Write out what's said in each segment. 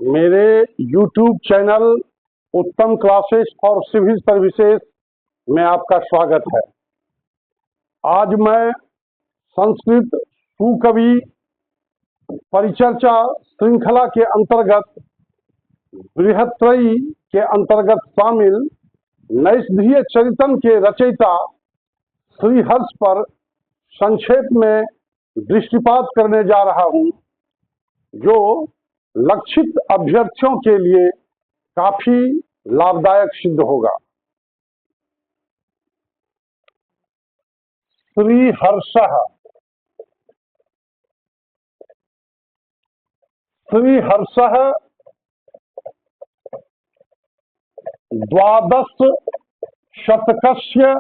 मेरे YouTube channel उत्तम classes for civil services में आपका स्वागत है। आज मैं संस्कृत सुकवि परिचर्चा श्रृंखला के अंतर्गत बृहत्त्रयी के अंतर्गत शामिल नैषधीय चरितम के रचयिता श्री हर्ष पर संक्षेप में दृष्टिपात करने जा रहा हूं, जो लक्षित अभ्यर्थियों के लिए काफी लाभदायक सिद्ध होगा। श्रीहर्षः। श्रीहर्षः द्वादश शतकस्य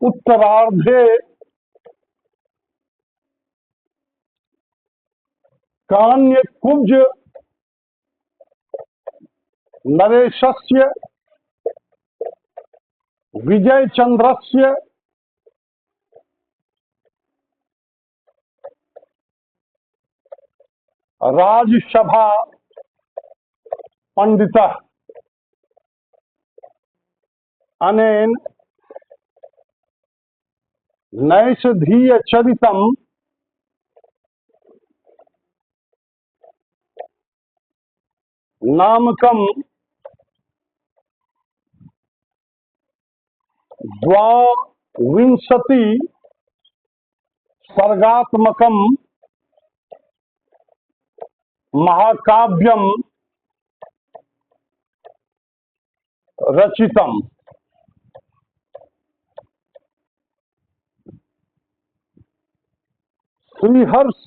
उत्तरार्धे कान्यकुब्ज नरेशस्य विजयचंद्रस्य राजसभा पंडितः अनेन नैषधीय चरितम नामकम द्वाविंशति सर्गात्मकम महाकाव्यम रचितम। श्रीहर्ष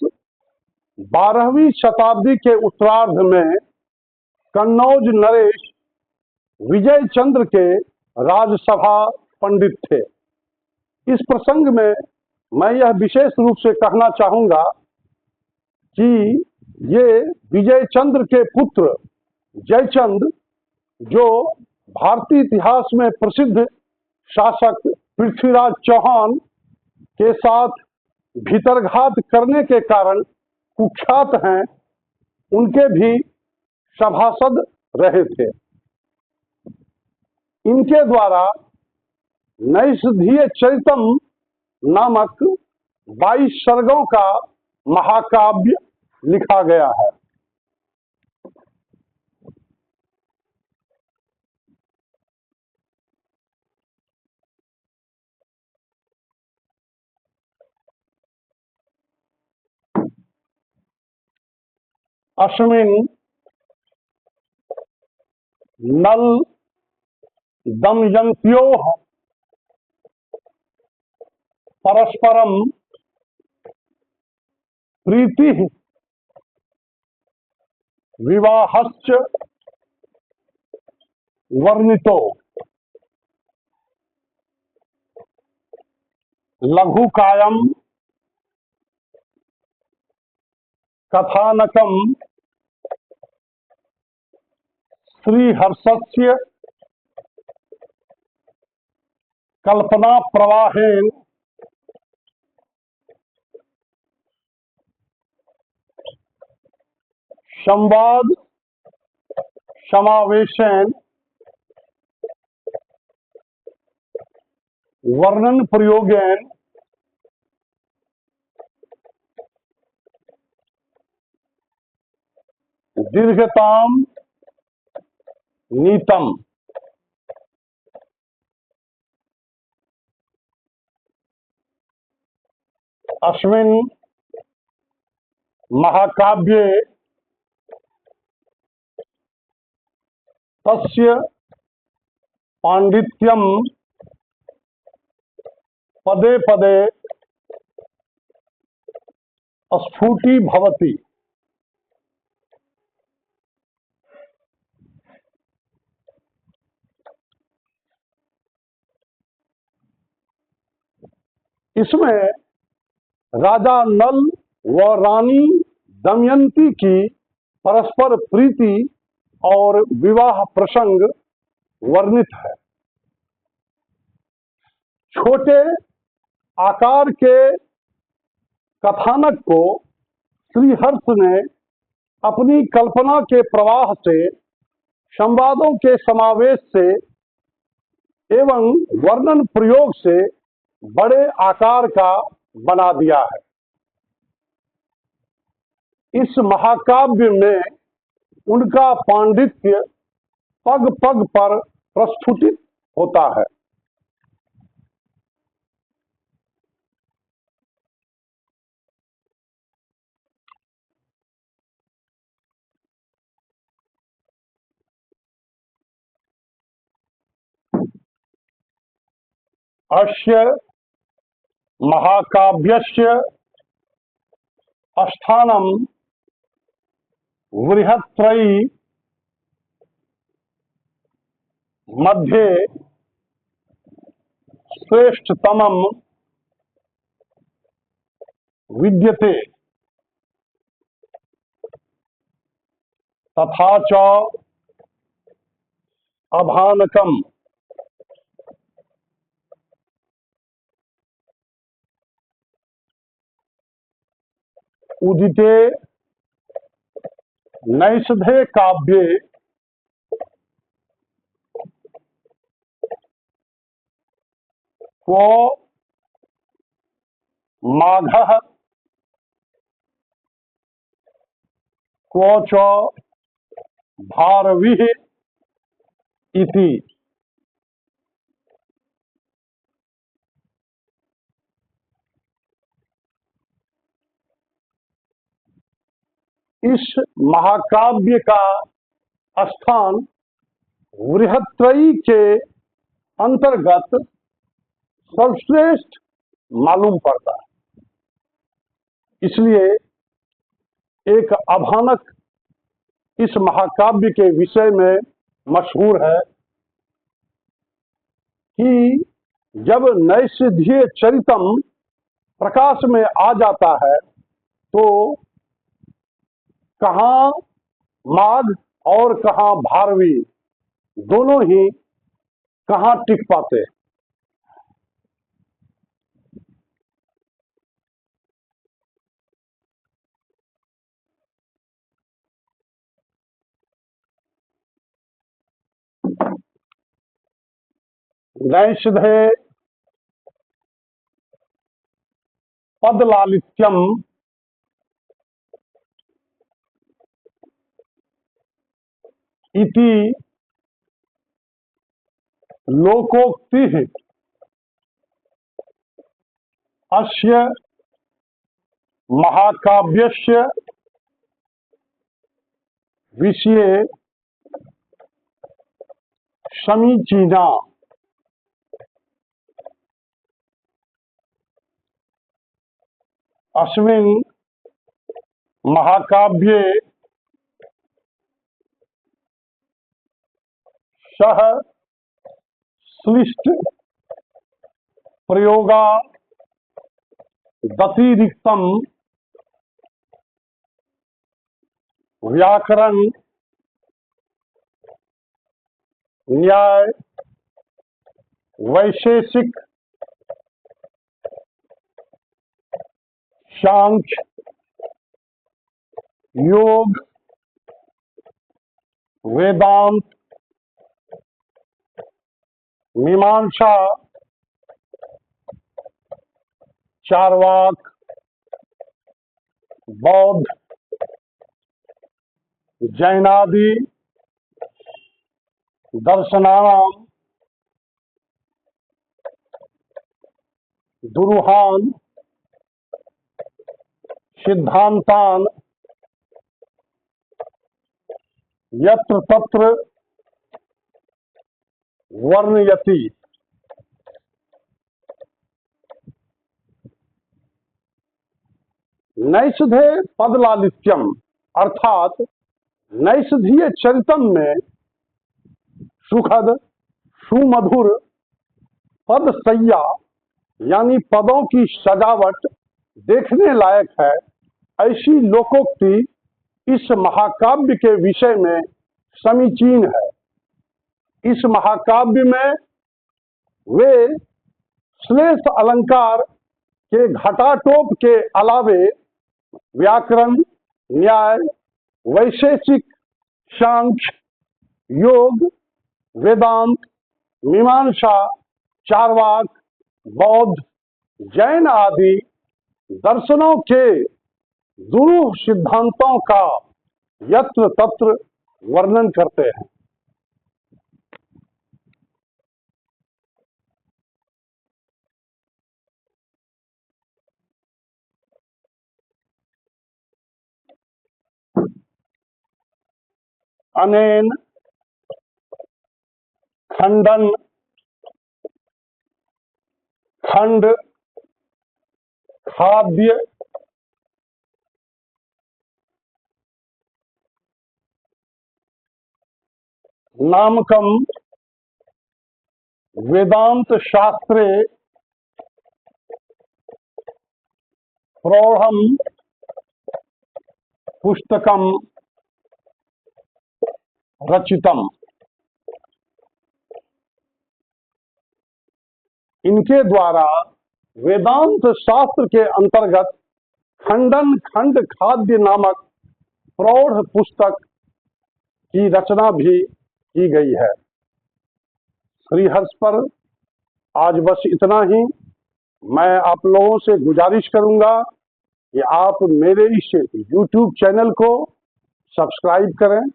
12वीं शताब्दी के उत्तरार्ध में कन्नौज नरेश विजयचंद्र के राजसभा पंडित थे। इस प्रसंग में मैं यह विशेष रूप से कहना चाहूंगा कि ये विजयचंद्र के पुत्र जयचंद, जो भारतीय इतिहास में प्रसिद्ध शासक पृथ्वीराज चौहान के साथ भीतरघात करने के कारण कुख्यात हैं, उनके भी सभासद रहे थे। इनके द्वारा नैषधीय चरितम नामक 22 सर्गों का महाकाव्य लिखा गया है। अस्मिन् नल दमयन्त्योः परस्परम प्रीतिः विवाहश्च वर्णितो। लघुकायम कथानकम श्रीहर्षस्य कल्पना प्रवाहेन संवाद समावेशन वर्णन प्रयोगेन दीर्घताम नीतम। अस्मिन् महाकाव्ये तस्य पांडित्यम पदे पदे स्फुटीभवति। इसमें राजा नल व रानी दमयंती की परस्पर प्रीति और विवाह प्रसंग वर्णित है। छोटे आकार के कथानक को श्रीहर्ष ने अपनी कल्पना के प्रवाह से, संवादों के समावेश से एवं वर्णन प्रयोग से बड़े आकार का बना दिया है। इस महाकाव्य में उनका पांडित्य पग पग पर प्रस्फुटित होता है। अस्य महाकाव्यस्य स्थानं बृहत्त्रयी मध्ये श्रेष्ठतमं विद्यते, तथा च अभानकम् उदिते नैषधे काव्ये क्व माघः क्व च भारविः इति। इस महाकाव्य का स्थान बृहत्त्रयी के अंतर्गत सर्वश्रेष्ठ मालूम पड़ता है। इसलिए एक अभानक इस महाकाव्य के विषय में मशहूर है कि जब नैषधीय चरितम प्रकाश में आ जाता है तो कहाँ माघ और कहाँ भारवी दोनों ही कहाँ टिक पाते। नैषधे पदलालित्यम इति लोकोक्तिः अस्य महाकाव्यस्य विषये समीचीना। अस्मिन् महाकाव्ये सह श्लिष्ट प्रयोगा दतिरिक्तम व्याकरण न्याय वैशेषिक सांख्य योग वेदांत मीमांसा चार्वाक बौद्ध जैनादि दर्शनानाम दुरूहान सिद्धांतान यत्र तत्र वर्णयति। नैषधे पदलालित्यम अर्थात नैषधीय चरितम में सुखद सुमधुर पद सैया यानी पदों की सजावट देखने लायक है, ऐसी लोकोक्ति इस महाकाव्य के विषय में समीचीन है। इस महाकाव्य में वे श्लेष अलंकार के घटाटोप के अलावे व्याकरण न्याय वैशेषिक, सांख्य, योग, वेदांत, मीमांसा, चार्वाक, बौद्ध, जैन आदि दर्शनों के दुरूह सिद्धांतों का यत्र तत्र वर्णन करते हैं। अनेन खंडन, खंड, खाद्य, नामकम वेदांत शास्त्रे प्रौढ़म पुस्तकम रचितम। इनके द्वारा वेदांत शास्त्र के अंतर्गत खंडन, खंड, खाद्य नामक प्रौढ़ पुस्तक की रचना भी की गई है। श्रीहर्ष पर आज बस इतना ही। मैं आप लोगों से गुजारिश करूंगा कि आप मेरे इस YouTube चैनल को सब्सक्राइब करें,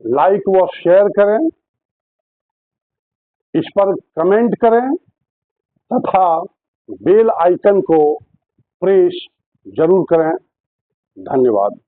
लाइक व शेयर करें, इस पर कमेंट करें तथा बेल आइकन को प्रेस जरूर करें। धन्यवाद।